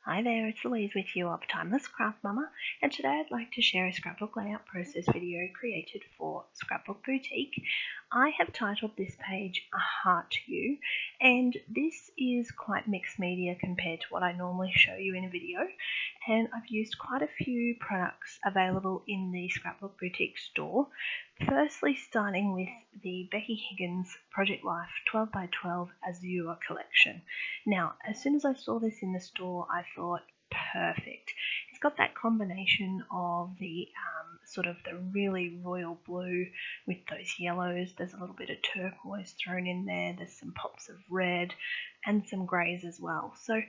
Hi there, it's Louise with you of Timeless Craft Mama, and today I'd like to share a scrapbook layout process video created for Scrapbook Boutique. I have titled this page A Heart to You, and this is quite mixed media compared to what I normally show you in a video, and I've used quite a few products available in the Scrapbook Boutique store. Firstly, starting with the Becky Higgins Project Life 12x12 Azure collection. Now, as soon as I saw this in the store, I thought, perfect. It's got that combination of the sort of the really royal blue with those yellows. There's a little bit of turquoise thrown in there. There's some pops of red and some greys as well. So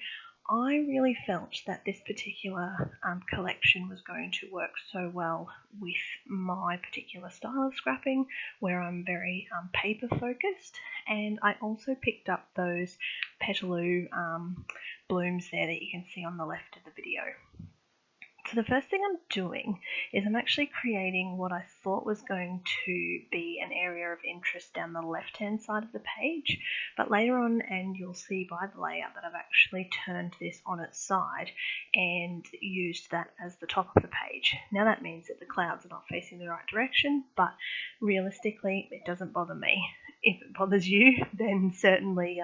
I really felt that this particular collection was going to work so well with my particular style of scrapping, where I'm very paper focused, and I also picked up those Petaloo blooms there that you can see on the left of the video. So the first thing I'm doing is I'm actually creating what I thought was going to be an area of interest down the left-hand side of the page, but later on, and you'll see by the layout, that I've actually turned this on its side and used that as the top of the page. Now that means that the clouds are not facing the right direction, but realistically it doesn't bother me. If it bothers you, then certainly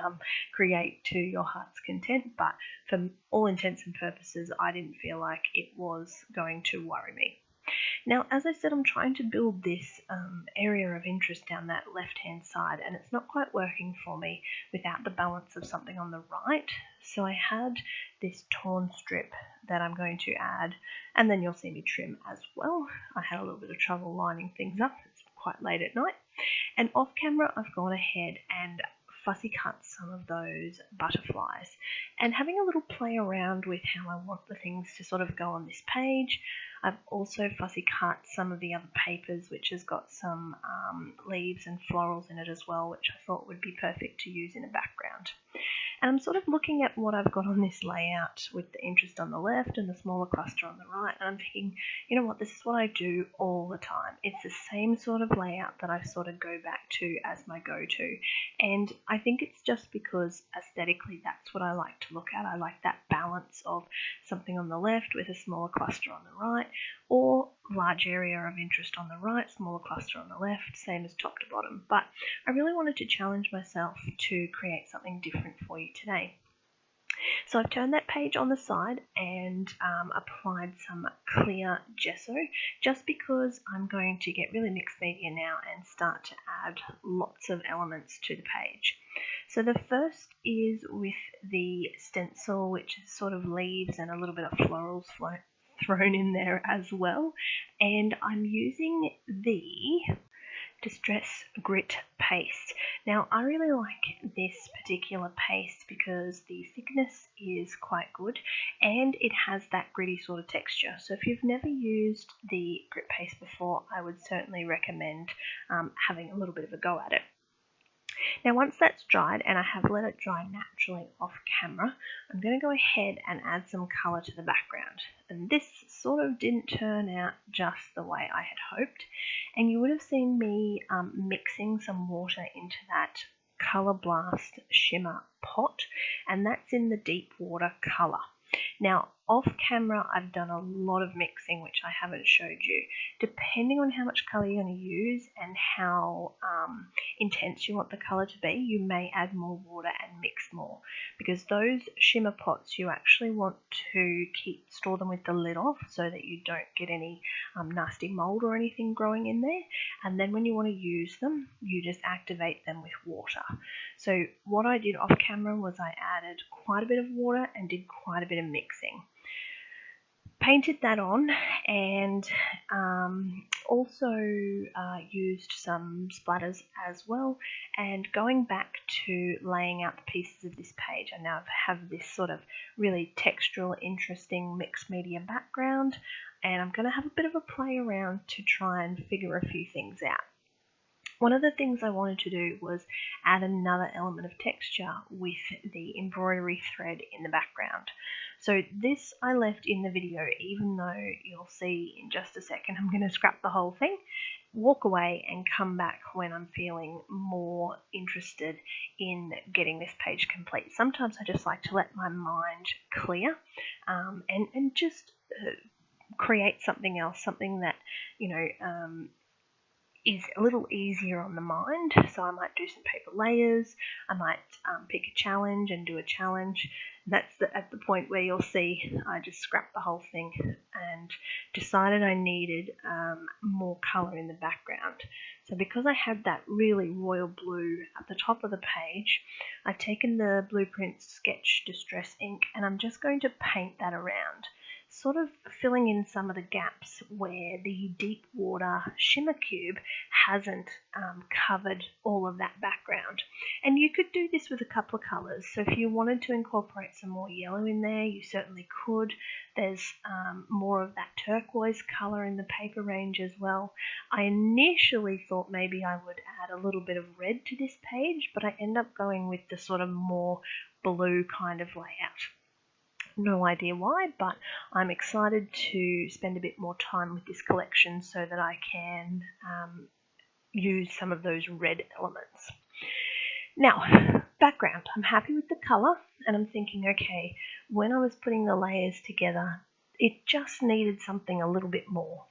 create to your heart's content, but for all intents and purposes, I didn't feel like it was going to worry me. Now, as I said, I'm trying to build this area of interest down that left-hand side, and it's not quite working for me without the balance of something on the right. So I had this torn strip that I'm going to add, and then you'll see me trim as well. I had a little bit of trouble lining things up. It's quite late at night. And off camera, I've gone ahead and fussy cut some of those butterflies, and having a little play around with how I want the things to sort of go on this page. I've also fussy cut some of the other papers, which has got some leaves and florals in it as well, which I thought would be perfect to use in a background. And I'm sort of looking at what I've got on this layout with the interest on the left and the smaller cluster on the right, and I'm thinking, you know what, this is what I do all the time. It's the same sort of layout that I sort of go back to as my go-to, and I think it's just because aesthetically that's what I like to look at. I like that balance of something on the left with a smaller cluster on the right, or large area of interest on the right, smaller cluster on the left, same as top to bottom. But I really wanted to challenge myself to create something different for you today. So I've turned that page on the side and applied some clear gesso, just because I'm going to get really mixed media now and start to add lots of elements to the page. So the first is with the stencil, which is sort of leaves and a little bit of florals thrown in there as well, and I'm using the Distress Grit paste. Now, I really like this particular paste because the thickness is quite good and it has that gritty sort of texture. So if you've never used the grit paste before, I would certainly recommend having a little bit of a go at it. Now, once that's dried, and I have let it dry naturally off camera, I'm going to go ahead and add some colour to the background. And this sort of didn't turn out just the way I had hoped. And you would have seen me mixing some water into that Colour Blast Shimmer pot, and that's in the deep water colour. Now, off camera, I've done a lot of mixing, which I haven't showed you. Depending on how much colour you're going to use and how intense you want the colour to be, you may add more water and mix more, because those shimmer pots, you actually want to store them with the lid off so that you don't get any nasty mould or anything growing in there. And then when you want to use them, you just activate them with water. So what I did off camera was I added quite a bit of water and did quite a bit of mixing. Painted that on, and also used some splatters as well. And going back to laying out the pieces of this page, I now have this sort of really textural, interesting mixed media background, and I'm going to have a bit of a play around to try and figure a few things out. One of the things I wanted to do was add another element of texture with the embroidery thread in the background. So this I left in the video, even though you'll see in just a second I'm going to scrap the whole thing, walk away and come back when I'm feeling more interested in getting this page complete. Sometimes I just like to let my mind clear and just create something else, something that, is a little easier on the mind. So I might do some paper layers, I might pick a challenge and do a challenge. That's at the point where you'll see I just scrapped the whole thing and decided I needed more colour in the background. So because I had that really royal blue at the top of the page, I've taken the Blueprint Sketch Distress ink and I'm just going to paint that around, sort of filling in some of the gaps where the deep water shimmer cube hasn't covered all of that background. And you could do this with a couple of colours. So if you wanted to incorporate some more yellow in there, you certainly could. There's more of that turquoise colour in the paper range as well. I initially thought maybe I would add a little bit of red to this page, but I end up going with the sort of more blue kind of layout. No idea why, but I'm excited to spend a bit more time with this collection so that I can use some of those red elements. Now, background. I'm happy with the colour, and I'm thinking, okay, when I was putting the layers together, it just needed something a little bit more.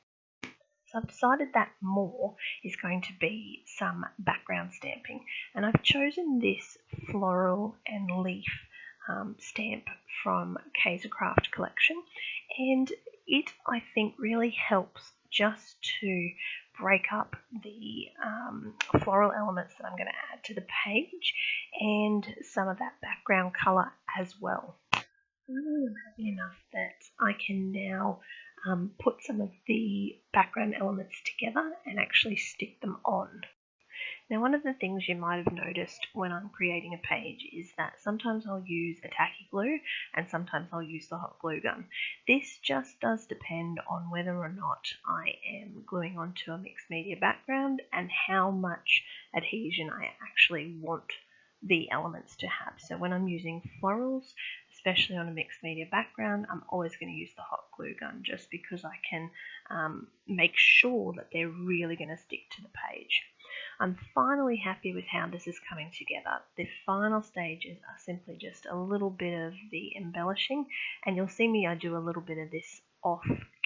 So I've decided that more is going to be some background stamping, and I've chosen this floral and leaf stamp from Kaisercraft collection, and it, I think, really helps just to break up the floral elements that I'm going to add to the page and some of that background colour as well. I'm happy enough that I can now put some of the background elements together and actually stick them on. Now, one of the things you might have noticed when I'm creating a page is that sometimes I'll use a tacky glue and sometimes I'll use the hot glue gun. This just does depend on whether or not I am gluing onto a mixed media background and how much adhesion I actually want the elements to have. So when I'm using florals, especially on a mixed media background, I'm always going to use the hot glue gun just because I can make sure that they're really going to stick to the page. I'm finally happy with how this is coming together. The final stages are simply just a little bit of the embellishing, and you'll see me, I do a little bit of this off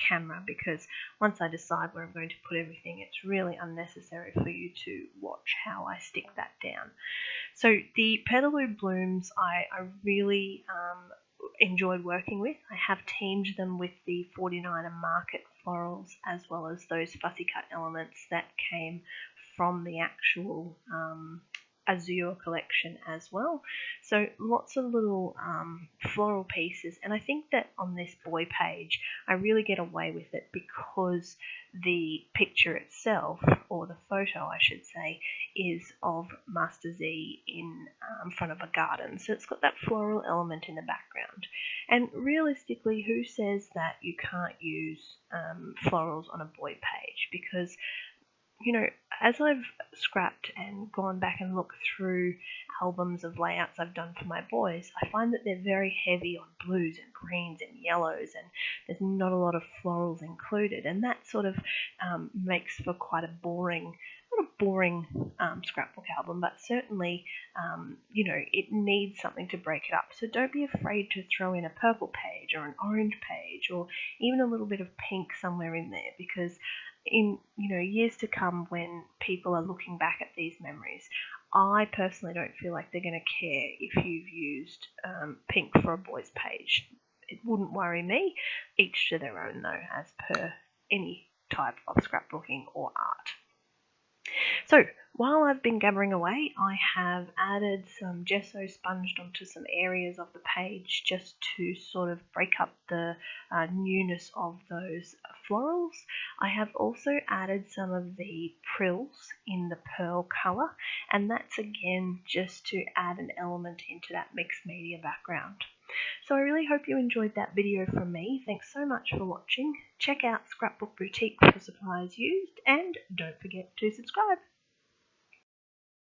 camera because once I decide where I'm going to put everything, it's really unnecessary for you to watch how I stick that down. So the Petaloo blooms I really enjoyed working with. I have teamed them with the 49er Market florals as well as those fussy cut elements that came from the actual Azure collection as well. So lots of little floral pieces, and I think that on this boy page I really get away with it because the picture itself, or the photo I should say, is of Master Z in front of a garden. So it's got that floral element in the background. And realistically, who says that you can't use florals on a boy page? Because as I've scrapped and gone back and looked through albums of layouts I've done for my boys, I find that they're very heavy on blues and greens and yellows, and there's not a lot of florals included, and that sort of makes for quite a boring, not a boring scrapbook album, but certainly, it needs something to break it up. So don't be afraid to throw in a purple page or an orange page or even a little bit of pink somewhere in there, because in years to come, when people are looking back at these memories, I personally don't feel like they're going to care if you've used pink for a boy's page. It wouldn't worry me. Each to their own, though, as per any type of scrapbooking or art. So while I've been gabbering away, I have added some gesso sponged onto some areas of the page just to sort of break up the newness of those florals. I have also added some of the prills in the pearl colour, and that's again just to add an element into that mixed media background. So I really hope you enjoyed that video from me. Thanks so much for watching. Check out Scrapbook Boutique for supplies used, and don't forget to subscribe.